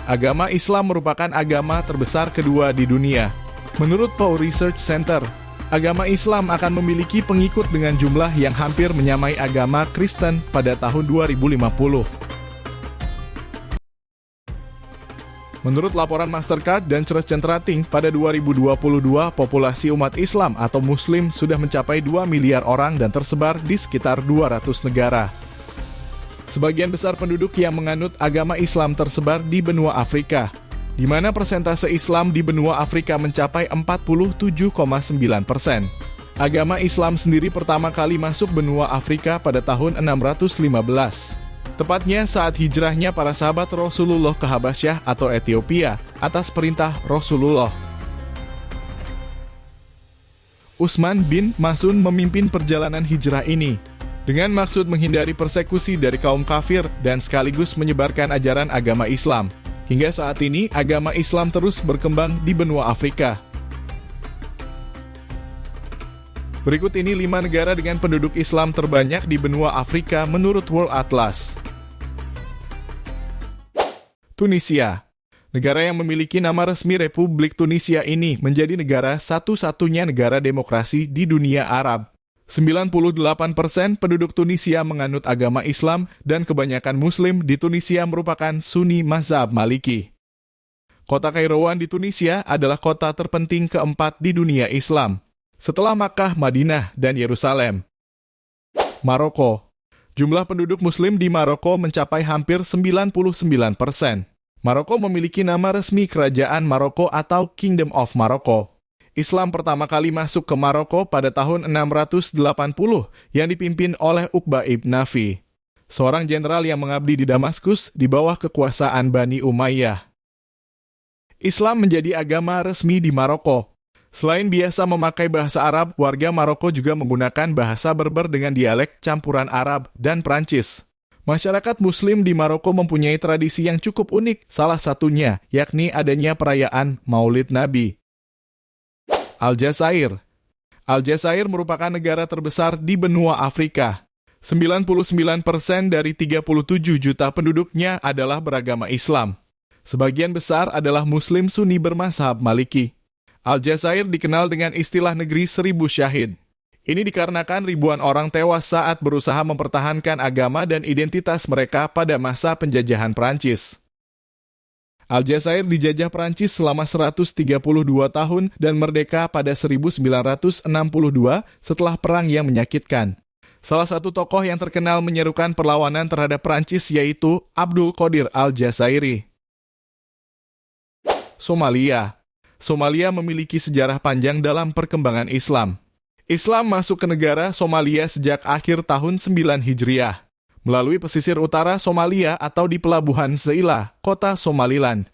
Agama Islam merupakan agama terbesar kedua di dunia. Menurut Pew Research Center, agama Islam akan memiliki pengikut dengan jumlah yang hampir menyamai agama Kristen pada tahun 2050. Menurut laporan Mastercard dan Trust Rating, pada 2022 populasi umat Islam atau Muslim sudah mencapai 2 miliar orang dan tersebar di sekitar 200 negara. Sebagian besar penduduk yang menganut agama Islam tersebar di benua Afrika, di mana persentase Islam di benua Afrika mencapai 47,9%. Agama Islam sendiri pertama kali masuk benua Afrika pada tahun 615. Tepatnya saat hijrahnya para sahabat Rasulullah ke Habasyah atau Ethiopia atas perintah Rasulullah. Utsman bin Maz'un memimpin perjalanan hijrah ini dengan maksud menghindari persekusi dari kaum kafir dan sekaligus menyebarkan ajaran agama Islam. Hingga saat ini, agama Islam terus berkembang di benua Afrika. Berikut ini 5 negara dengan penduduk Islam terbanyak di benua Afrika menurut World Atlas. Tunisia. Negara yang memiliki nama resmi Republik Tunisia ini menjadi negara satu-satunya negara demokrasi di dunia Arab. 98% penduduk Tunisia menganut agama Islam dan kebanyakan Muslim di Tunisia merupakan Sunni mazhab Maliki. Kota Kairouan di Tunisia adalah kota terpenting keempat di dunia Islam, setelah Makkah, Madinah, dan Yerusalem. Maroko. Jumlah penduduk Muslim di Maroko mencapai hampir 99%. Maroko memiliki nama resmi Kerajaan Maroko atau Kingdom of Morocco. Islam pertama kali masuk ke Maroko pada tahun 680 yang dipimpin oleh Uqbah ibn Nafi, seorang jenderal yang mengabdi di Damaskus di bawah kekuasaan Bani Umayyah. Islam menjadi agama resmi di Maroko. Selain biasa memakai bahasa Arab, warga Maroko juga menggunakan bahasa Berber dengan dialek campuran Arab dan Prancis. Masyarakat Muslim di Maroko mempunyai tradisi yang cukup unik, salah satunya yakni adanya perayaan Maulid Nabi. Aljazair. Aljazair merupakan negara terbesar di benua Afrika. 99% dari 37 juta penduduknya adalah beragama Islam. Sebagian besar adalah Muslim Sunni bermazhab Maliki. Aljazair dikenal dengan istilah negeri 1000 syahid. Ini dikarenakan ribuan orang tewas saat berusaha mempertahankan agama dan identitas mereka pada masa penjajahan Prancis. Aljazair dijajah Prancis selama 132 tahun dan merdeka pada 1962 setelah perang yang menyakitkan. Salah satu tokoh yang terkenal menyerukan perlawanan terhadap Prancis yaitu Abdul Qadir Al-Jazairi. Somalia. Somalia memiliki sejarah panjang dalam perkembangan Islam. Islam masuk ke negara Somalia sejak akhir tahun 9 Hijriah. Melalui pesisir utara Somalia atau di pelabuhan Zeila, kota Somaliland.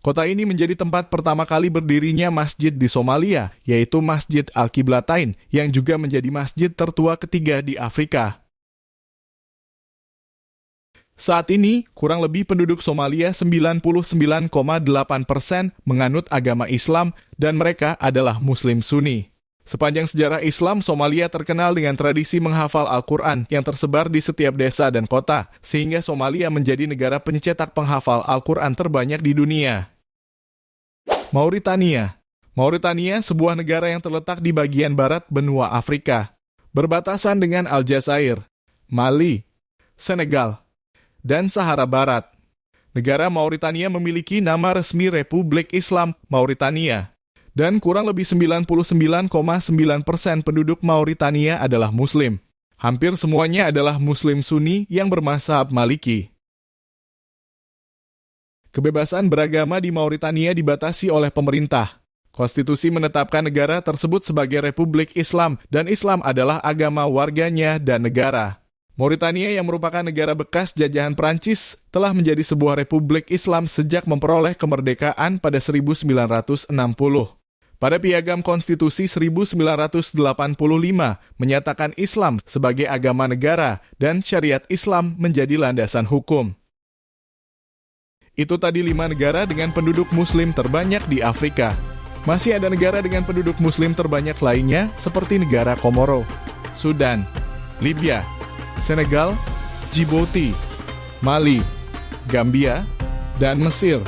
Kota ini menjadi tempat pertama kali berdirinya masjid di Somalia, yaitu Masjid Al-Qiblatain, yang juga menjadi masjid tertua ketiga di Afrika. Saat ini, kurang lebih penduduk Somalia 99,8% menganut agama Islam dan mereka adalah Muslim Sunni. Sepanjang sejarah Islam, Somalia terkenal dengan tradisi menghafal Al-Quran yang tersebar di setiap desa dan kota, sehingga Somalia menjadi negara pencetak penghafal Al-Quran terbanyak di dunia. Mauritania. Mauritania, sebuah negara yang terletak di bagian barat benua Afrika, berbatasan dengan Aljazair, Mali, Senegal, dan Sahara Barat. Negara Mauritania memiliki nama resmi Republik Islam Mauritania. Dan kurang lebih 99,9% penduduk Mauritania adalah Muslim. Hampir semuanya adalah Muslim Sunni yang bermazhab Maliki. Kebebasan beragama di Mauritania dibatasi oleh pemerintah. Konstitusi menetapkan negara tersebut sebagai Republik Islam dan Islam adalah agama warganya dan negara. Mauritania yang merupakan negara bekas jajahan Prancis telah menjadi sebuah Republik Islam sejak memperoleh kemerdekaan pada 1960. Pada Piagam Konstitusi 1985 menyatakan Islam sebagai agama negara dan syariat Islam menjadi landasan hukum. Itu tadi 5 negara dengan penduduk Muslim terbanyak di Afrika. Masih ada negara dengan penduduk Muslim terbanyak lainnya seperti negara Komoro, Sudan, Libya, Senegal, Djibouti, Mali, Gambia, dan Mesir.